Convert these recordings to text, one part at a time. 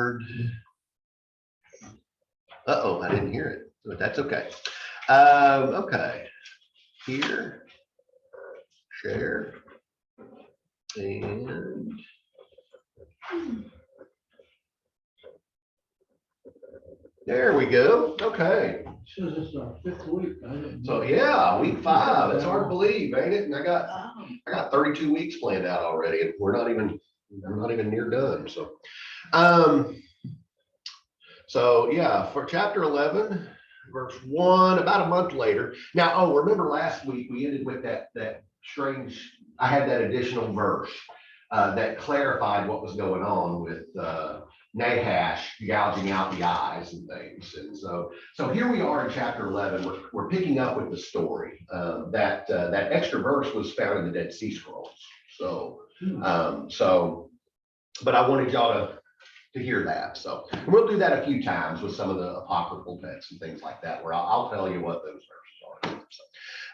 word. Uh-oh, I didn't hear it, but that's okay. Okay, here, share, and there we go. Okay. Says it's our 5th week. So yeah, week 5. It's hard to believe, ain't it? And I got 32 weeks planned out already, and we're not even near done. So yeah, for chapter 11, verse 1, about a month later. Now, remember last week we ended with that strange. I had that additional verse that clarified what was going on with Nahash gouging out the eyes and things. And so here we are in chapter 11. We're picking up with the story. That extra verse was found in the Dead Sea Scrolls. But I wanted y'all to hear that. So we'll do that a few times with some of the apocryphal texts and things like that, where I'll tell you what those verses are. So,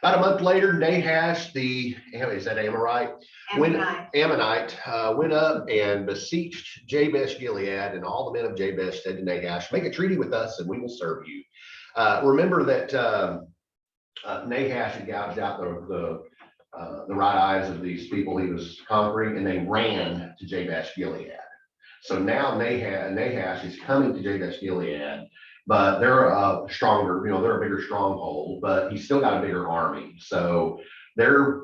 about a month later, Nahash, is that Amorite? Ammonite went up and beseeched Jabesh Gilead, and all the men of Jabesh said to Nahash, "Make a treaty with us and we will serve you." Remember that Nahash had gouged out the right eyes of these people he was conquering, and they ran to Jabesh Gilead. So now Nahash is coming to Jabesh Gilead, but they're stronger, they're a bigger stronghold, but he's still got a bigger army. So they're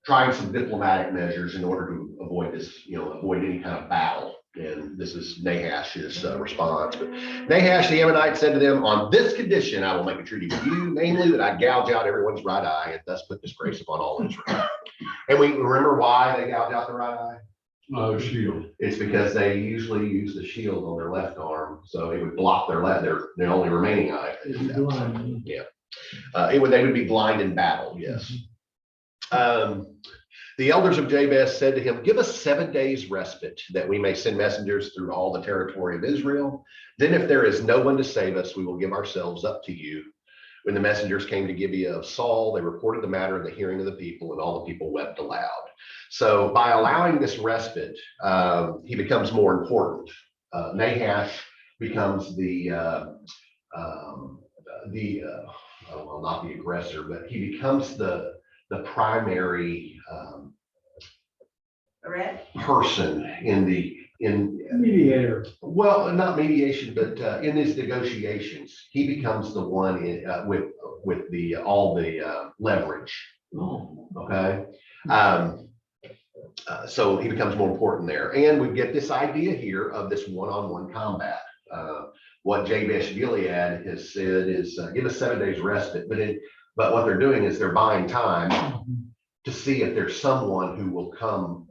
trying some diplomatic measures in order to avoid this, avoid any kind of battle. And this is Nahash's response. But Nahash the Ammonite said to them, "On this condition, I will make a treaty with you, namely that I gouge out everyone's right eye and thus put disgrace upon all Israel." And we remember why they gouge out the right eye? Shield. It's because they usually use the shield on their left arm, so it would block their only remaining eye. Yeah, they would be blind in battle. Yes. The elders of Jabesh said to him, "Give us 7 days respite, that we may send messengers through all the territory of Israel. Then, if there is no one to save us, we will give ourselves up to you." When the messengers came to Gibeah of Saul, they reported the matter in the hearing of the people, and all the people wept aloud. So by allowing this respite, he becomes more important. Nahash becomes not the aggressor, but he becomes the primary person in mediator. Well, not mediation, but in these negotiations, he becomes the one with all the leverage. Oh. Okay. So he becomes more important there. And we get this idea here of this one-on-one combat. What Jabesh Gilead has said is give us 7 days respite, but what they're doing is they're buying time to see if there's someone who will come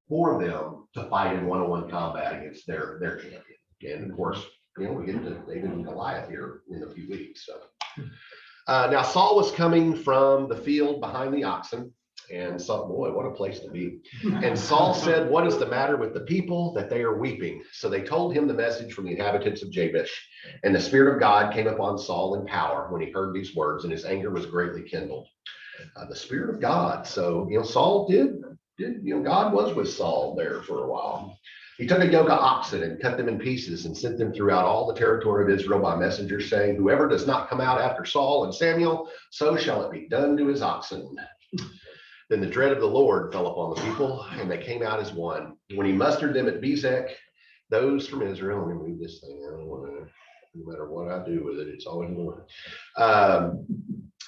for them to fight in one-on-one combat against their champion. And of course, we get to David and Goliath here in a few weeks. So now Saul was coming from the field behind the oxen, and Saul, boy, what a place to be. And Saul said, "What is the matter with the people that they are weeping?" So they told him the message from the inhabitants of Jabesh. And the Spirit of God came upon Saul in power when he heard these words, and his anger was greatly kindled. The Spirit of God. So, Saul did, God was with Saul there for a while. He took a yoke of oxen and cut them in pieces and sent them throughout all the territory of Israel by messengers, saying, "Whoever does not come out after Saul and Samuel, so shall it be done to his oxen." Then the dread of the Lord fell upon the people, and they came out as one. When he mustered them at Bezek, those from Israel, let me read this thing, no matter what I do with it, it's always one.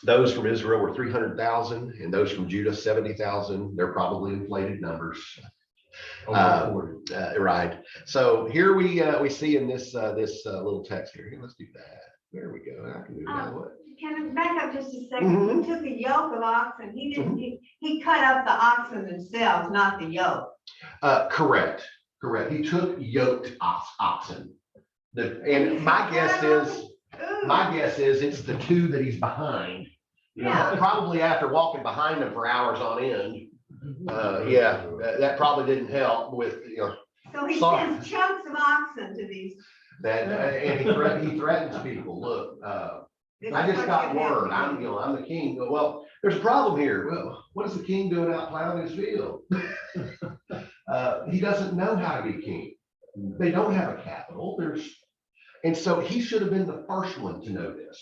Those from Israel were 300,000, and those from Judah 70,000. They're probably inflated numbers. Right. So here we see in this little text here. Let's do that. There we go. I can do that one. Can I back up just a second? He took a yoke of oxen. He didn't. He cut up the oxen themselves, not the yoke. Correct. He took yoked oxen. And my guess is it's the two that he's behind. Probably after walking behind them for hours on end. That probably didn't help with So he sends chunks of oxen to these. And he threatens people. Look, I just got word. I'm the king. Well, there's a problem here. Well, what is the king doing out plowing his field? He doesn't know how to be king. They don't have a capital. And so he should have been the first one to know this,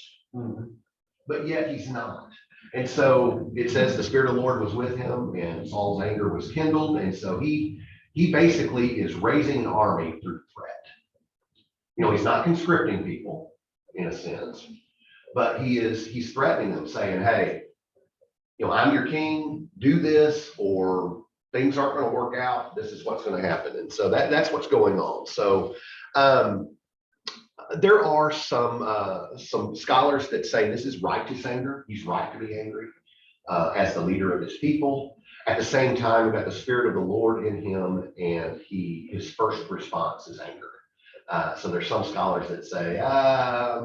but yet he's not. And so it says the Spirit of the Lord was with him and Saul's anger was kindled. And so he basically is raising an army through threat. He's not conscripting people in a sense, but he's threatening them, saying, hey, I'm your king, do this, or things aren't going to work out. This is what's going to happen. And so that's what's going on. So there are some scholars that say this is righteous anger. He's right to be angry as the leader of his people. At the same time, we've got the Spirit of the Lord in him, and his first response is anger. So there's some scholars that say,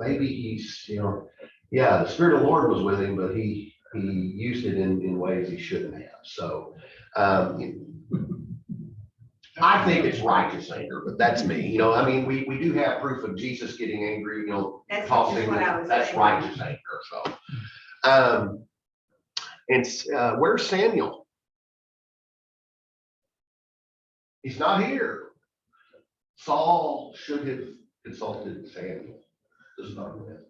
maybe he's, the Spirit of the Lord was with him, but he used it in ways he shouldn't have. So I think it's righteous anger, but that's me. We do have proof of Jesus getting angry, That's tossing, what I was that's saying. righteous anger. So, and where's Samuel? He's not here. Saul should have consulted Samuel. This is not good.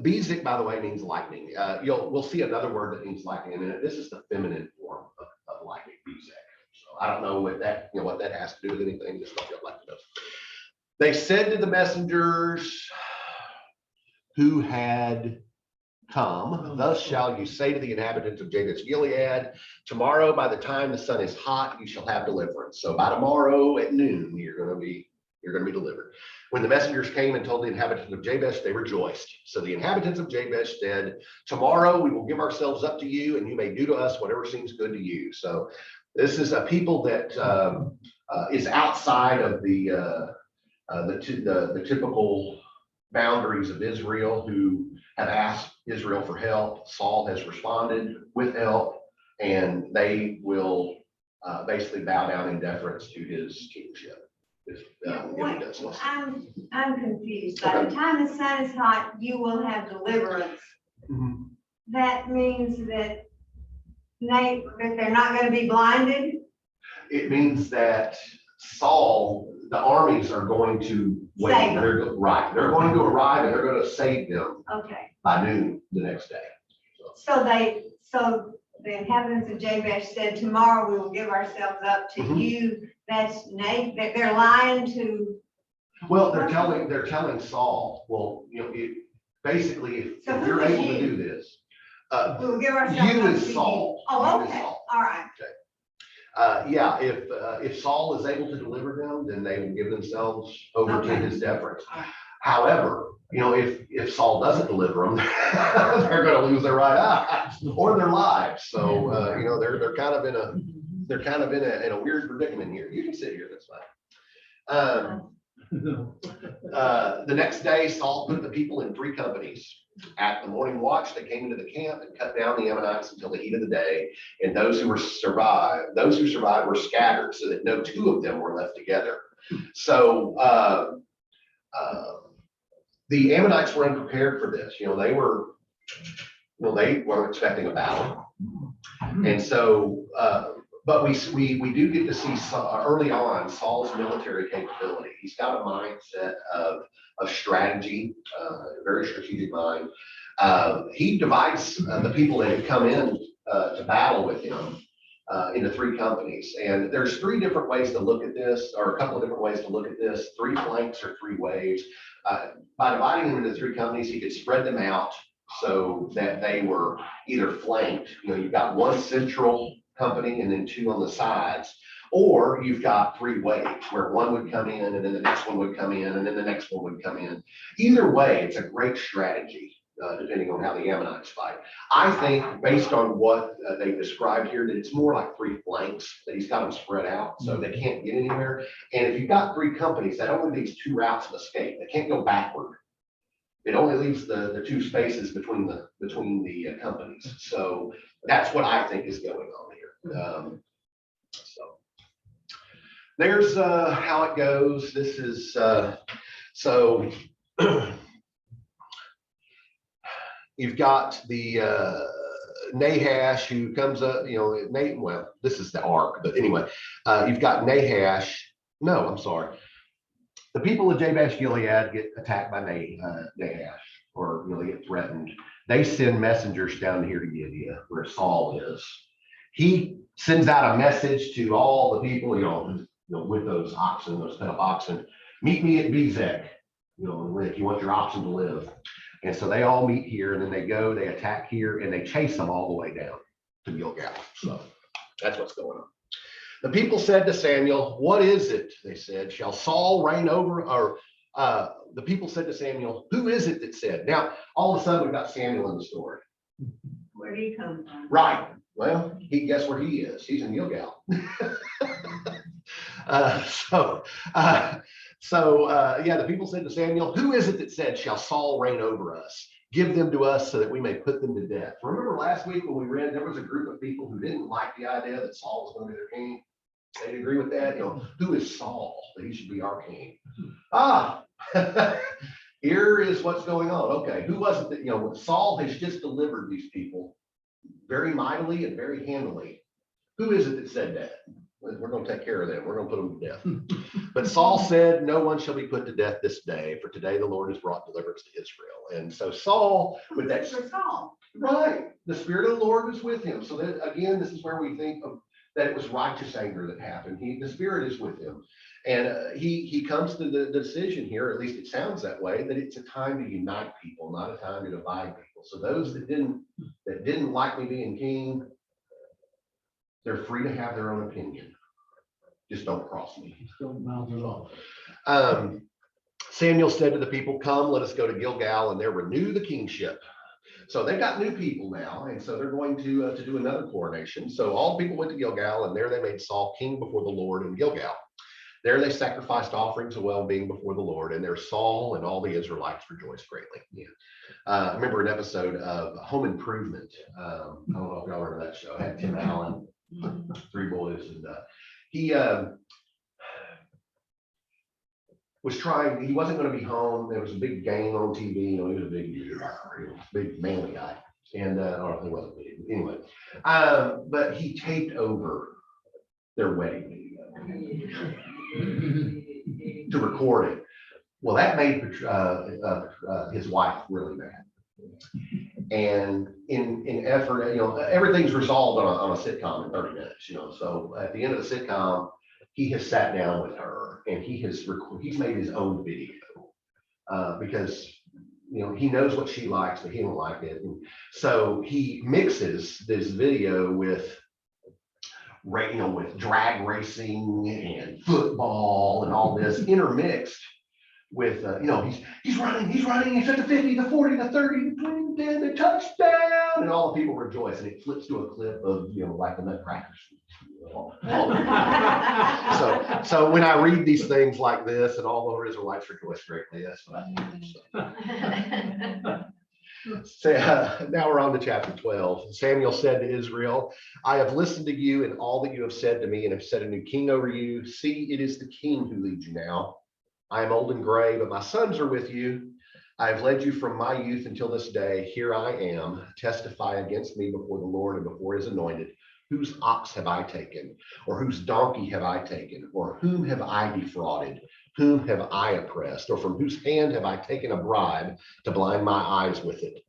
Bezik, by the way, means lightning. We'll see another word that means lightning in a minute. This is the feminine form of lightning, Bezik. So I don't know what that has to do with anything. Just stuff you'd like to know. They said to the messengers who had come, thus shall you say to the inhabitants of Jabesh Gilead, tomorrow by the time the sun is hot, you shall have deliverance. So by tomorrow at noon, you're going to be delivered. When the messengers came and told the inhabitants of Jabesh, they rejoiced. So the inhabitants of Jabesh said, tomorrow we will give ourselves up to you, and you may do to us whatever seems good to you. So this is a people that is outside of the typical boundaries of Israel, who have asked Israel for help. Saul has responded with help, and they will basically bow down in deference to his kingship. If he does this. I'm confused. By the time the sun is hot, you will have deliverance. Mhm. That means that they're not going to be blinded. It means that Saul, the armies are going to wait. Save them. They're going to arrive, and they're going to save them Okay. by noon the next day. So the inhabitants of Jabesh said, tomorrow we will give ourselves up to Mhm. you. That's that they're lying to. Well, they're telling Saul, well, basically, if So who you're is able to you? do this, We will give ourselves you up is to Saul. you. Oh, You is okay. Saul. All right. If Saul is able to deliver them, then they will give themselves over to Okay. his deference. All right. However, if Saul doesn't deliver them, they're going to lose their right eyes or their lives. So they're kind of in a weird predicament here. You can sit here, that's fine. The next day, Saul put the people in 3 companies. At the morning watch, they came into the camp and cut down the Ammonites until the heat of the day. And those who survived were scattered, so that no 2 of them were left together. So the Ammonites were unprepared for this. They weren't expecting a battle, and so. But we do get to see early on Saul's military capability. He's got a mindset of strategy, a very strategic mind. He divides the people that have come in to battle with him into 3 companies. And there's 3 different ways to look at this, or a couple of different ways to look at this, 3 flanks or 3 waves. By dividing them into 3 companies, he could spread them out so that they were either flanked. You've got 1 central company and then 2 on the sides, or you've got 3 waves where 1 would come in and then the next one would come in and then the next one would come in. Either way, it's a great strategy, depending on how the Ammonites fight. I think based on what they described here, that it's more like 3 flanks, that he's got them spread out so they can't get anywhere. And if you've got 3 companies, that only leaves 2 routes of escape. They can't go backward. It only leaves the 2 spaces between the companies. So that's what I think is going on here. So there's how it goes. This is so you've got the Nahash who comes up, well, this is the ark, but anyway, you've got Nahash No, I'm sorry. The people of Jabesh Gilead get attacked by Nahash, or they get threatened. They send messengers down here to Gibeah, where Saul is. He sends out a message to all the people, with those oxen, those pent up oxen. Meet me at Bezek, if you want your oxen to live. And so they all meet here, and then they go, they attack here, and they chase them all the way down to Gilgal. So that's what's going on. The people said to Samuel, "What is it?" They said, "Shall Saul reign over?" Or the people said to Samuel, "Who is it that said?" Now, all of a sudden, we've got Samuel in the story. Where do you come from? Right. Well, guess where he is? He's in Gilgal. The people said to Samuel, "Who is it that said, 'Shall Saul reign over us? Give them to us so that we may put them to death.'" Remember last week when we read, there was a group of people who didn't like the idea that Saul was going to be their king. They didn't agree with that. Who is Saul that he should be our king? Here is what's going on. Okay, who was it that, Saul has just delivered these people very mightily and very handily. Who is it that said that? We're going to take care of them. We're going to put them to death. But Saul said, "No one shall be put to death this day, for today the Lord has brought deliverance to Israel." And so Saul, with that, For Saul. right, the Spirit of the Lord was with him. So that, again, this is where we think of that it was righteous anger that happened. The Spirit is with him. And he comes to the decision here, at least it sounds that way, that it's a time to unite people, not a time to divide people. So those that didn't like me being king, they're free to have their own opinion. Just don't cross me. Just don't mouth it off. Samuel said to the people, "Come, let us go to Gilgal and there renew the kingship." So they've got new people now, and so they're going to do another coronation. So all the people went to Gilgal, and there they made Saul king before the Lord in Gilgal. There they sacrificed offerings of well-being before the Lord, and there Saul and all the Israelites rejoiced greatly. I remember an episode of Home Improvement. I don't know if y'all remember that show. It had Tim Allen, three boys, and he was trying. He wasn't going to be home. There was a big gang on TV. He was a big manly guy, and or he wasn't big anyway. But he taped over their wedding video to record it. Well, that made his wife really mad. And in effort, everything's resolved on a sitcom in 30 minutes, So at the end of the sitcom, he has sat down with her and he's made his own video because he knows what she likes, but he don't like it. And so he mixes this video with drag racing and football and all this intermixed with, he's running, he's at the 50, the 40, the 30, the 20, the 10, the touchdown, and all the people rejoice. And it flips to a clip of, like the Nutcrackers. So when I read these things like this and all the Israelites rejoice greatly, that's what I think. So, now we're on to chapter 12. Samuel said to Israel, "I have listened to you and all that you have said to me and have set a new king over you. See, it is the king who leads you now. I am old and gray, but my sons are with you. I have led you from my youth until this day. Here I am. Testify against me before the Lord and before his anointed. Whose ox have I taken? Or whose donkey have I taken? Or whom have I defrauded? Whom have I oppressed? Or from whose hand have I taken a bribe to blind my eyes with it?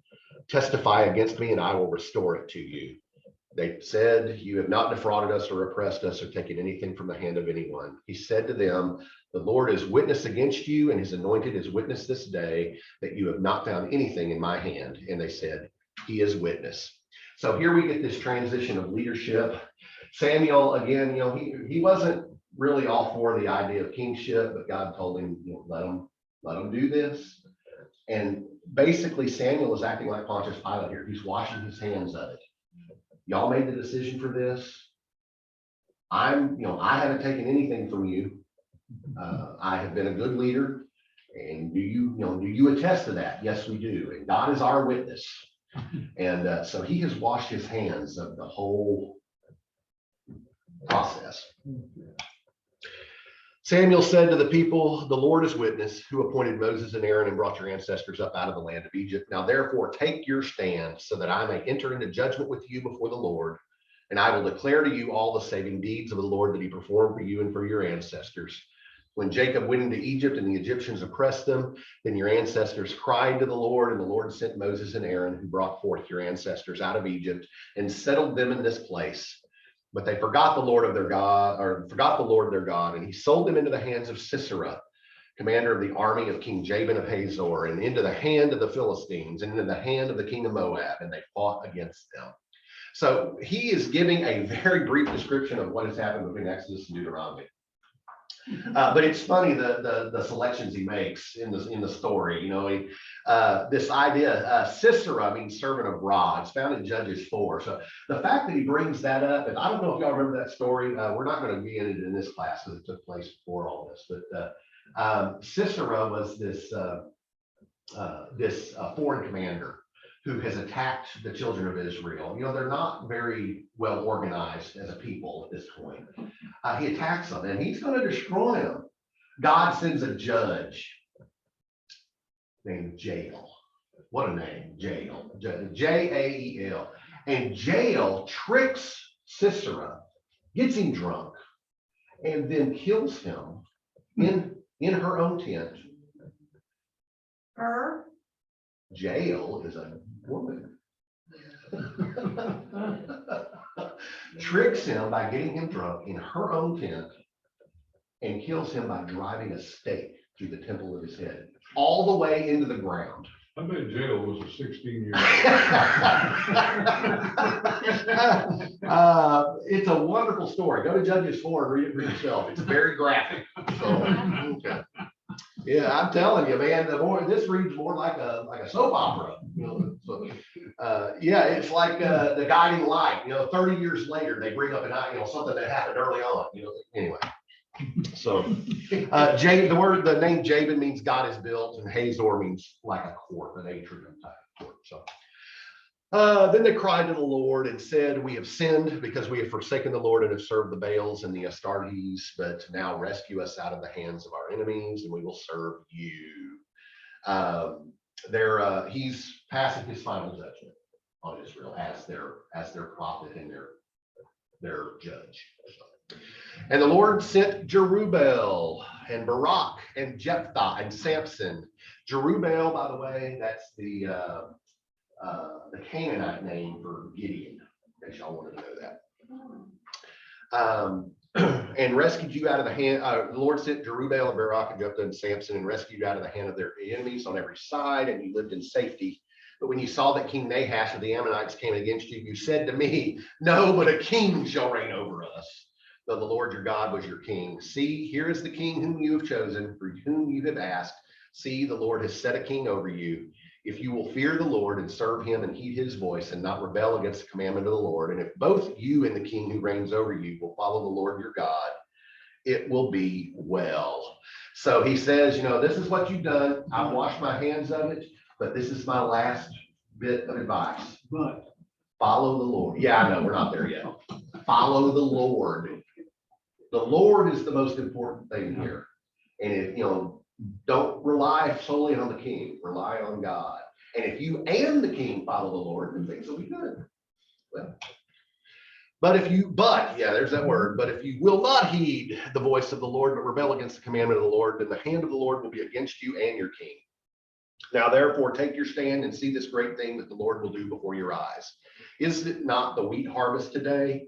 Testify against me and I will restore it to you." They said, "You have not defrauded us or oppressed us or taken anything from the hand of anyone." He said to them, "The Lord is witness against you, and his anointed is witness this day that you have not found anything in my hand." And they said, "He is witness." So here we get this transition of leadership. Samuel, again, he wasn't really all for the idea of kingship, but God told him, let him do this. And basically Samuel is acting like Pontius Pilate here. He's washing his hands of it. Y'all made the decision for this. I haven't taken anything from you. I have been a good leader. And do you attest to that? Yes, we do. And God is our witness. And so he has washed his hands of the whole process. Samuel said to the people, "The Lord is witness, who appointed Moses and Aaron and brought your ancestors up out of the land of Egypt. Now therefore take your stand so that I may enter into judgment with you before the Lord. And I will declare to you all the saving deeds of the Lord that he performed for you and for your ancestors. When Jacob went into Egypt and the Egyptians oppressed them, then your ancestors cried to the Lord, and the Lord sent Moses and Aaron, who brought forth your ancestors out of Egypt and settled them in this place. But they forgot the Lord their God, and he sold them into the hands of Sisera, commander of the army of King Jabin of Hazor, and into the hand of the Philistines, and into the hand of the king of Moab, and they fought against them. So he is giving a very brief description of what has happened between Exodus and Deuteronomy. But it's funny the selections he makes in the story. You know, this idea, Sisera means servant of Ra. It's found in Judges 4. So the fact that he brings that up, and I don't know if y'all remember that story. We're not going to be in it in this class because it took place before all this. But Sisera was this foreign commander who has attacked the children of Israel. You know, they're not very well organized as a people at this point. He attacks them and he's going to destroy them. God sends a judge named Jael. What a name, Jael. Jael. And Jael tricks Sisera, gets him drunk, and then kills him in her own tent. Her? Jael is a woman. Tricks him by getting him drunk in her own tent and kills him by driving a stake through the temple of his head, all the way into the ground. I bet Jael was a 16-year-old. It's a wonderful story. Go to Judges 4 and read it for yourself. It's very graphic. So, okay. Yeah, I'm telling you, man, this reads more like a soap opera. You know, so, yeah, it's like The Guiding Light. You know, 30 years later, they bring up something that happened early on. You know, anyway. So, the name Jabin means God is built, and Hazor means like a court, an atrium type court. So. Then they cried to the Lord and said, we have sinned because we have forsaken the Lord and have served the Baals and the Astartes, but now rescue us out of the hands of our enemies and we will serve you. He's passing his final judgment on Israel as their prophet and their judge. And the Lord sent Jerubbaal and Barak and Jephthah and Samson. Jerubbaal, by the way, that's the Canaanite name for Gideon, in case y'all wanted to know that. And rescued you out of the hand, the Lord sent Jerubbaal and Barak and Jephthah and Samson and rescued you out of the hand of their enemies on every side, and you lived in safety. But when you saw that King Nahash of the Ammonites came against you, you said to me, no, but a king shall reign over us, though the Lord your God was your king. See, here is the king whom you have chosen, for whom you have asked. See, the Lord has set a king over you. If you will fear the Lord and serve him and heed his voice and not rebel against the commandment of the Lord, and if both you and the king who reigns over you will follow the Lord your God, it will be well. So he says, you know, this is what you've done. I've washed my hands of it, but this is my last bit of advice. But Follow the Lord. Yeah, I know, we're not there yet. Follow the Lord. The Lord is the most important thing here. And if, you know, don't rely solely on the king, rely on God. And if you and the king follow the Lord, then things will be good. Well, there's that word. But if you will not heed the voice of the Lord, but rebel against the commandment of the Lord, then the hand of the Lord will be against you and your king. Now, therefore, take your stand and see this great thing that the Lord will do before your eyes. Is it not the wheat harvest today?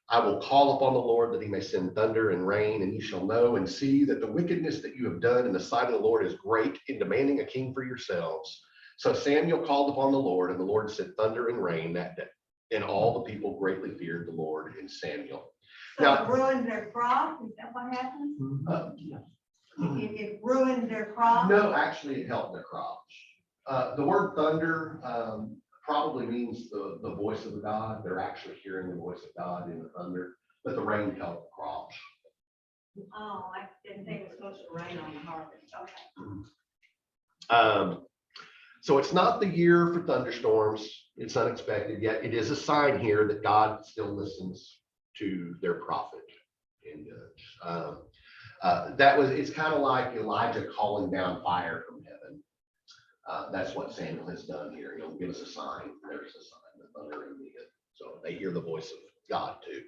I will call upon the Lord that he may send thunder and rain, and you shall know and see that the wickedness that you have done in the sight of the Lord is great in demanding a king for yourselves. So Samuel called upon the Lord, and the Lord sent thunder and rain that day. And all the people greatly feared the Lord and Samuel. So Now- it ruined their crop? Is that what happened? It ruined their crop? No, actually, it helped their crops. The word thunder probably means the voice of God. They're actually hearing the voice of God in the thunder, but the rain helped the crops. Oh, I didn't think it was supposed to rain on the harvest. Okay. So it's not the year for thunderstorms. It's unexpected, yet it is a sign here that God still listens to their prophet and judge. It's kind of like Elijah calling down fire from heaven. That's what Samuel has done here. He'll give us a sign. There's a sign, the thunder and the so they hear the voice of God too.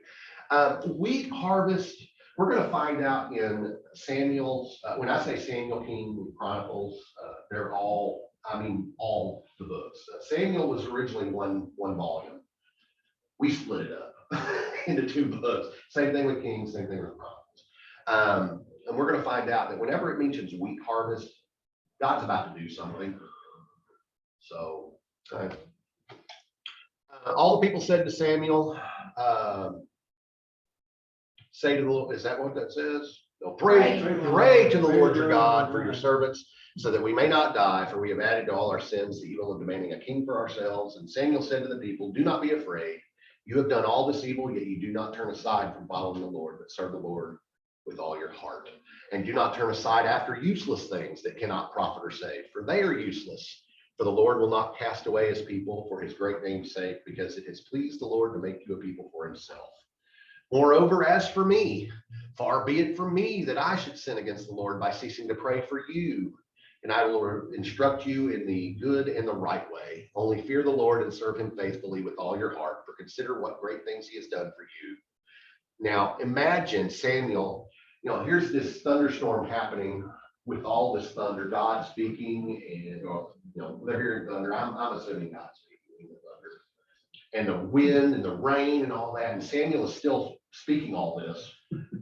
Wheat harvest, We're going to find out in Samuel's, when I say Samuel, King, Chronicles, they're all, I mean, all the books. Samuel was originally one volume. We split it up into 2 books. Same thing with Kings, same thing with Chronicles. And we're going to find out that whenever it mentions wheat harvest, God's about to do something. So, all the people said to Samuel, say to the Lord, is that what that says? No, pray to the Lord your God for your servants, so that we may not die, for we have added to all our sins the evil of demanding a king for ourselves. And Samuel said to the people, do not be afraid. You have done all this evil, yet you do not turn aside from following the Lord, but serve the Lord with all your heart. And do not turn aside after useless things that cannot profit or save, for they are useless. For the Lord will not cast away his people for his great name's sake, because it has pleased the Lord to make you a people for himself. Moreover, as for me, far be it from me that I should sin against the Lord by ceasing to pray for you. And I will instruct you in the good and the right way. Only fear the Lord and serve him faithfully with all your heart, for consider what great things he has done for you. Now imagine Samuel, here's this thunderstorm happening with all this thunder, God speaking, and they're hearing thunder. I'm assuming God's speaking the thunder, and the wind and the rain and all that. And Samuel is still speaking all this,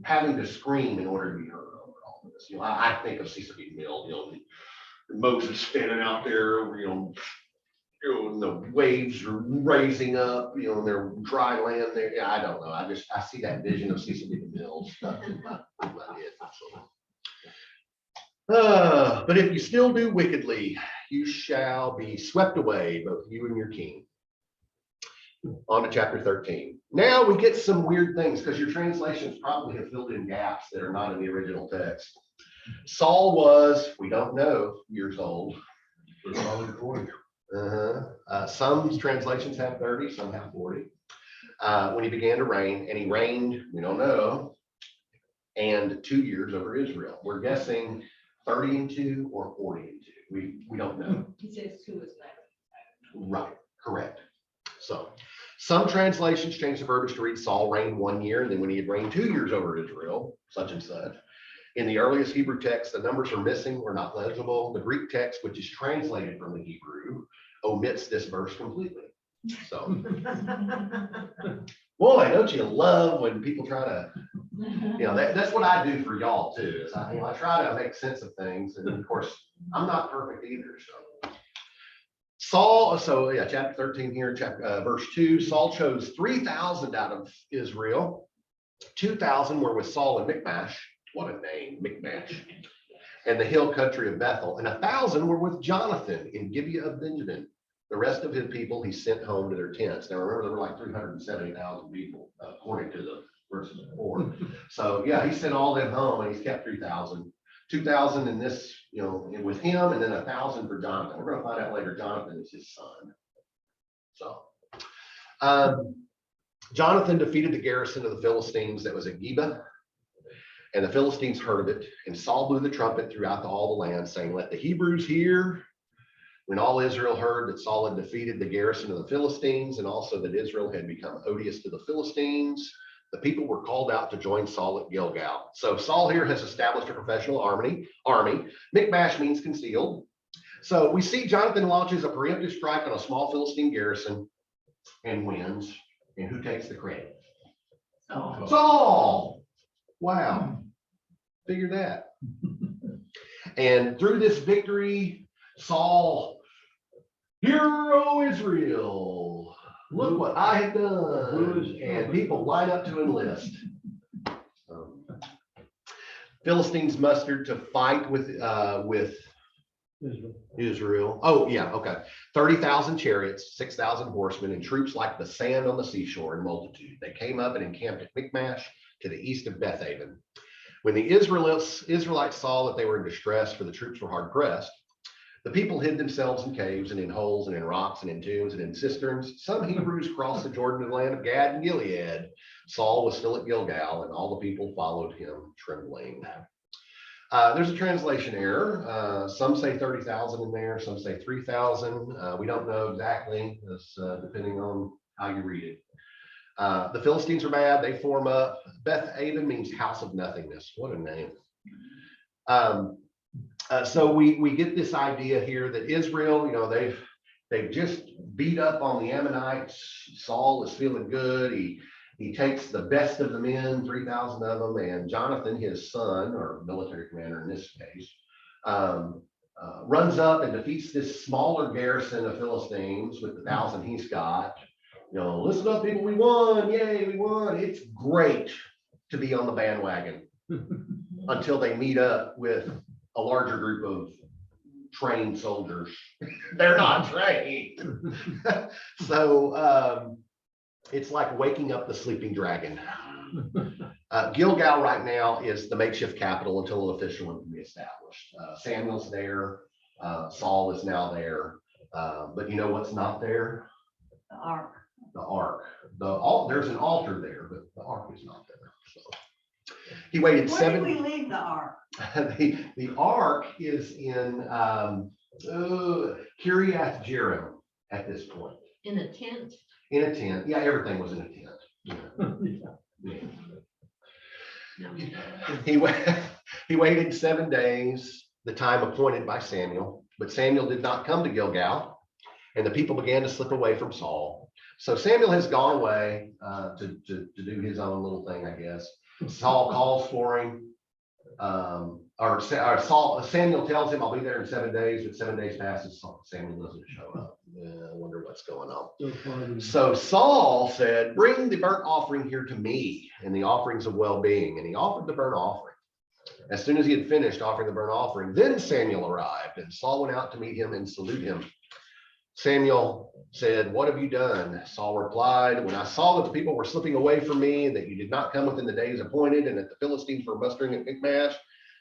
having to scream in order to be heard over all this. I think of Cecil B. Mill, Moses standing out there, and the waves are raising up, and they're dry land there. Yeah, I don't know. I see that vision of Cecil B. DeMille stuff in my head. But if you still do wickedly, you shall be swept away, both you and your king. On to chapter 13. Now we get some weird things because your translations probably have filled in gaps that are not in the original text. Saul was, we don't know, years old. Some translations have 30, some have 40. When he began to reign, and he reigned, we don't know, and 2 years over Israel. We're guessing 30 and 2 or 40 and 2. We don't know. He says 2 is 9. Right, correct. So some translations change the verbiage to read Saul reigned 1 year, and then when he had reigned 2 years over Israel, such and such. In the earliest Hebrew text, the numbers are missing or not legible. The Greek text, which is translated from the Hebrew, omits this verse completely. So, boy, don't you love when people try to, that's what I do for y'all too, is I try to make sense of things. And of course, I'm not perfect either. So chapter 13 here, verse 2, Saul chose 3,000 out of Israel. 2,000 were with Saul and Michmash. What a name, Michmash. And the hill country of Bethel. And 1,000 were with Jonathan in Gibeah of Benjamin. The rest of his people he sent home to their tents. Now remember, there were like 370,000 people, according to the verses before. So yeah, he sent all them home, and he's kept 3,000. 2,000 in this, with him, and then 1,000 for Jonathan. We're going to find out later Jonathan is his son. So Jonathan defeated the garrison of the Philistines that was at Geba. And the Philistines heard of it, and Saul blew the trumpet throughout all the land, saying, let the Hebrews hear. When all Israel heard that Saul had defeated the garrison of the Philistines, and also that Israel had become odious to the Philistines, the people were called out to join Saul at Gilgal. So Saul here has established a professional army. Michmash means concealed. So we see Jonathan launches a preemptive strike on a small Philistine garrison and wins. And who takes the credit? Saul. Wow. Figure that. And through this victory, Saul, hear, O Israel, look what I have done. And people line up to enlist. Philistines mustered to fight with Israel. Oh, yeah, okay. 30,000 chariots, 6,000 horsemen, and troops like the sand on the seashore in multitude. They came up and encamped at Michmash to the east of Bethaven. When the Israelites saw that they were in distress, for the troops were hard pressed, the people hid themselves in caves and in holes and in rocks and in tombs and in cisterns. Some Hebrews crossed the Jordan to the land of Gad and Gilead. Saul was still at Gilgal, and all the people followed him trembling. There's a translation error. Some say 30,000 in there, some say 3,000. We don't know exactly, depending on how you read it. The Philistines are bad. They form up. Beth Aven means house of nothingness. What a name. So we get this idea here that Israel, they've just beat up on the Ammonites. Saul is feeling good. He takes the best of the men, 3,000 of them, and Jonathan, his son, or military commander in this case, runs up and defeats this smaller garrison of Philistines with the 1,000 he's got. Listen up, people, we won, yay, we won. It's great to be on the bandwagon until they meet up with a larger group of trained soldiers. They're not trained. So it's like waking up the sleeping dragon. Gilgal right now is the makeshift capital until an official one can be established. Samuel's there. Saul is now there. But you know what's not there? The ark. The ark. There's an altar there, but the ark is not there. So he waited Where seven. did we leave the ark? The ark is in Kiriath Jearim at this point. In a tent. In a tent. Yeah, everything was in a tent. Yeah. He waited 7 days, the time appointed by Samuel, but Samuel did not come to Gilgal, and the people began to slip away from Saul. So Samuel has gone away to do his own little thing, I guess. Saul calls for him, Samuel tells him, I'll be there in 7 days, but 7 days passes, Samuel doesn't show up. I wonder what's going on. So Saul said, bring the burnt offering here to me and the offerings of well-being. And he offered the burnt offering. As soon as he had finished offering the burnt offering, then Samuel arrived, and Saul went out to meet him and salute him. Samuel said, what have you done? Saul replied, when I saw that the people were slipping away from me and that you did not come within the days appointed and that the Philistines were mustering at Michmash,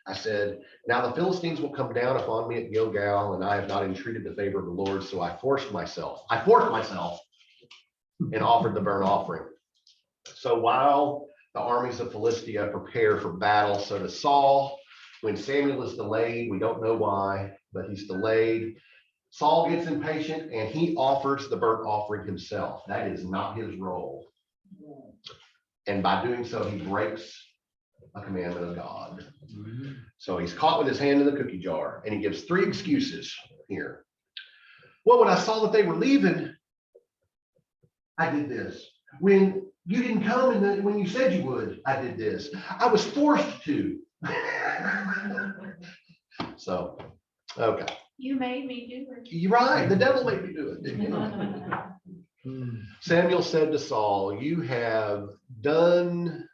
I said, now the Philistines will come down upon me at Gilgal, and I have not entreated the favor of the Lord, so I forced myself and offered the burnt offering. So while the armies of Philistia prepare for battle, so does Saul. When Samuel is delayed, we don't know why, but he's delayed. Saul gets impatient and he offers the burnt offering himself. That is not his role. And by doing so, he breaks a commandment of God. So he's caught with his hand in the cookie jar, and he gives 3 excuses here. Well, when I saw that they were leaving, I did this. When you didn't come and when you said you would, I did this. I was forced to. So, okay. You made me do it. You're right. The devil made me do it, didn't you? Samuel said to Saul, you have done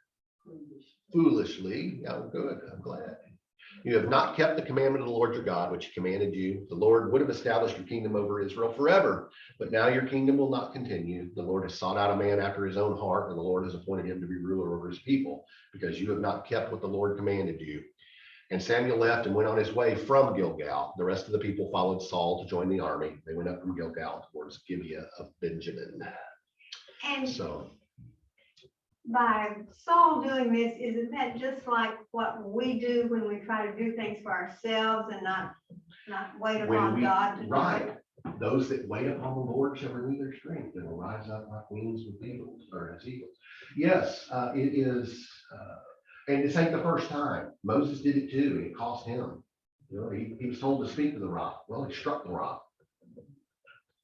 foolishly. Oh, good. I'm glad. You have not kept the commandment of the Lord your God, which he commanded you. The Lord would have established your kingdom over Israel forever, but now your kingdom will not continue. The Lord has sought out a man after his own heart, and the Lord has appointed him to be ruler over his people, because you have not kept what the Lord commanded you. And Samuel left and went on his way from Gilgal. The rest of the people followed Saul to join the army. They went up from Gilgal towards Gibeah of Benjamin. And So by Saul doing this, isn't that just like what we do when we try to do things for ourselves and not wait upon God to do right. it? Those that wait upon the Lord shall renew their strength and will rise up like wings with eagles, or as eagles. Yes, it is. And this ain't the first time. Moses did it too, and it cost him. He was told to speak to the rock. Well, he struck the rock,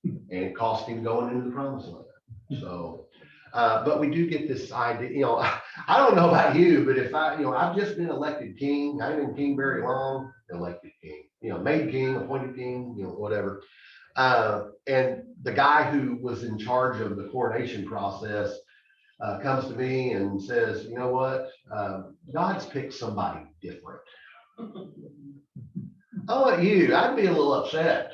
and it cost him going into the promised land. So, but we do get this idea. I don't know about you, but if I've just been elected king. I ain't been king very long. Elected king, made king, appointed king, whatever. And the guy who was in charge of the coronation process comes to me and says, you know what? God's picked somebody different. How about you? I'd be a little upset.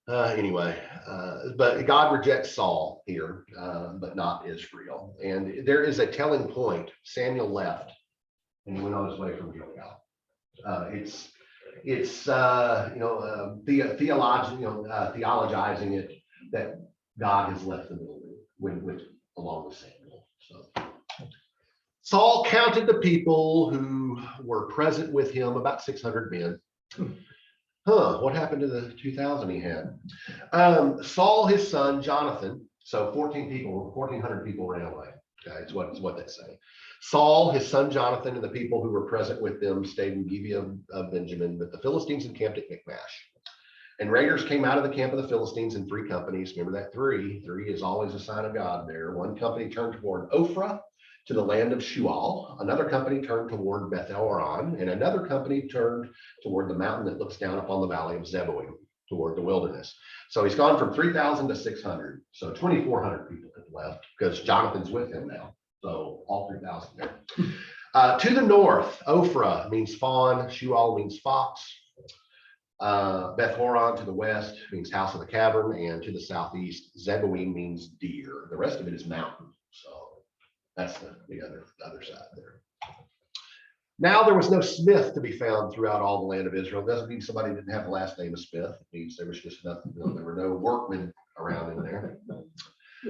Anyway, but God rejects Saul here, but not Israel. And there is a telling point. Samuel left and he went on his way from Gilgal. Theologizing it that God has left the building along with Samuel. So Saul counted the people who were present with him, about 600 men. What happened to the 2,000 he had? Saul, his son, Jonathan. So 1,400 people ran away. Okay, it's what they say. Saul, his son Jonathan, and the people who were present with them stayed in Gibeah of Benjamin, but the Philistines encamped at Michmash. And raiders came out of the camp of the Philistines in 3 companies. Remember that 3. 3 is always a sign of God there. One company turned toward Ophrah to the land of Shual. Another company turned toward Beth Horon, and another company turned toward the mountain that looks down upon the valley of Zeboim, toward the wilderness. So he's gone from 3,000 to 600. So 2,400 people have left because Jonathan's with him now. So all 3,000 there. To the north, Ophrah means fawn, Shual means fox. Beth Horon to the west means house of the cavern, and to the southeast, Zeboim means deer. The rest of it is mountain. So that's the other side there. Now there was no smith to be found throughout all the land of Israel. Doesn't mean somebody didn't have the last name of Smith. It means there was just nothing, there were no workmen around in there.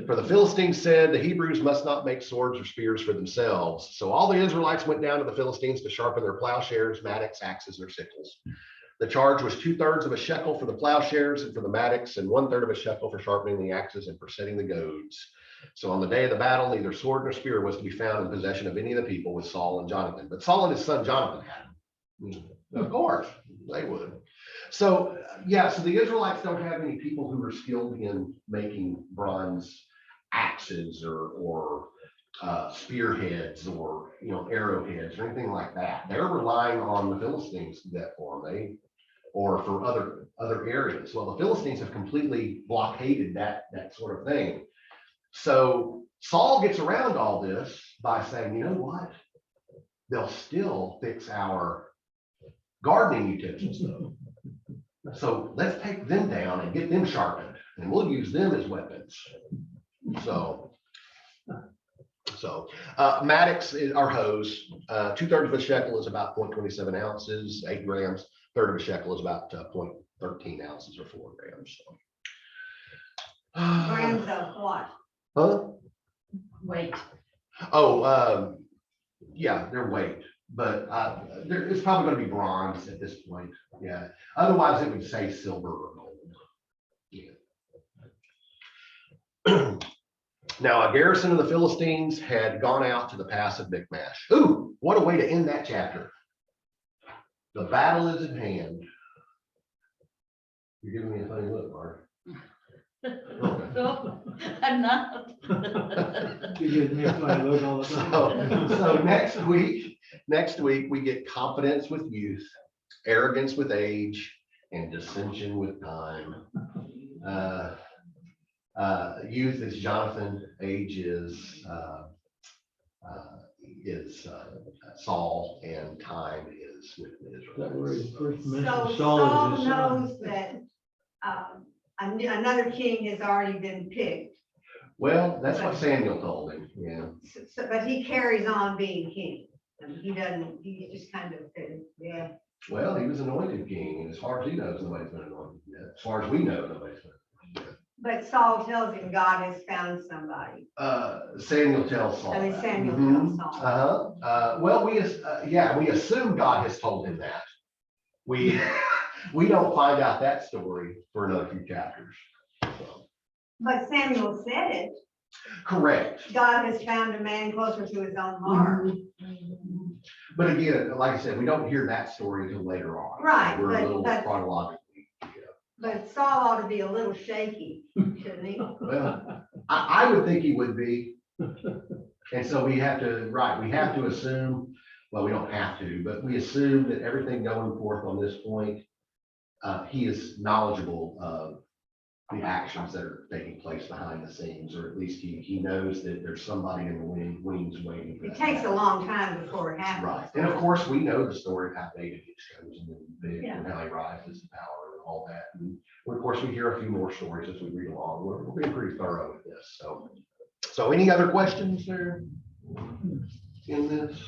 For the Philistines said, the Hebrews must not make swords or spears for themselves. So all the Israelites went down to the Philistines to sharpen their plowshares, mattocks, axes, or sickles. The charge was 2/3 of a shekel for the plowshares and for the mattocks, and 1/3 of a shekel for sharpening the axes and for setting the goads. So on the day of the battle, neither sword nor spear was to be found in possession of any of the people with Saul and Jonathan. But Saul and his son Jonathan had them. Of course, they would. So so the Israelites don't have any people who are skilled in making bronze axes or spearheads or arrowheads or anything like that. They're relying on the Philistines to do that for them. Or for other areas. Well, the Philistines have completely blockaded that sort of thing. So Saul gets around all this by saying, you know what? They'll still fix our gardening utensils though. So let's take them down and get them sharpened, and we'll use them as weapons. So mattocks are hoes. 2/3 of a shekel is about 0.27 ounces, 8 grams. 1/3 of a shekel is about 0.13 ounces or 4 grams. So. Grams of what? Huh? Wait. Oh, yeah, their weight, but it's probably going to be bronze at this point. Yeah. Otherwise, it would say silver or gold. Yeah. Now, a garrison of the Philistines had gone out to the pass of Michmash. Ooh, what a way to end that chapter. The battle is at hand. You're giving me a funny look, Mark. No, I'm not. You give me a funny look all the time. So next week we get confidence with youth, arrogance with age, and dissension with time. Youth is Jonathan, age is Saul, and time is with the That where Israelites. he first So mentioned Saul Saul as his son. knows that another king has already been picked, Well, that's what Samuel told him, yeah. but he carries on being king. And he doesn't, he just kind of said, yeah. Well, he was anointed king, and as far as he knows, nobody's been anointed yet. As far as we know, nobody's been anointed But Saul tells him God has found somebody. yet. Samuel tells Saul. I mean, that. Samuel Mhm. tells Saul. Well, we assume God has told him that. We we don't find out that story for another few chapters. So. But Samuel said it. Correct. God has found a man closer to his own heart. But again, like I said, we don't hear that story until later on. Right, We're a little but chronologically. But Saul ought to be a little shaky, shouldn't he? Well, I would think he would be. And so we have to assume, well, we don't have to, but we assume that everything going forth on this point, he is knowledgeable of the actions that are taking place behind the scenes, or at least he knows that there's somebody in the wings waiting. For It that takes to a happen. long time before it happens. Right. And of course, we know the story of how David gets chosen and Yeah. how he rises to power and all that. And of course, we hear a few more stories as we read along. We're being pretty thorough with this. So any other questions there in this?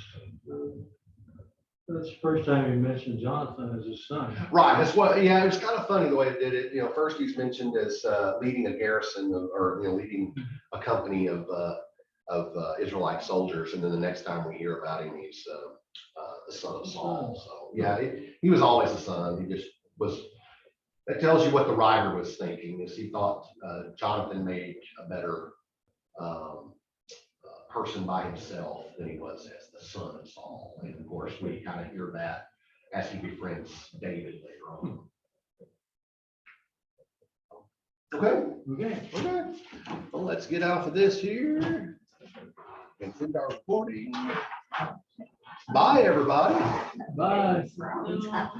That's the first time he mentioned Jonathan as his son. Right. That's what, yeah, it was kind of funny the way it did it. First he's mentioned as leading a garrison or leading a company of Israelite soldiers. And then the next time we hear about him, he's the son of Saul. So yeah, he was always a son. He just was It tells you what the writer was thinking, is he thought Jonathan made a better person by himself than he was as the son of Saul. And of course, we kind of hear that as he befriends David later on. Okay, Okay. well, let's get off of this here. Conclude our recording. Bye, everybody. Bye.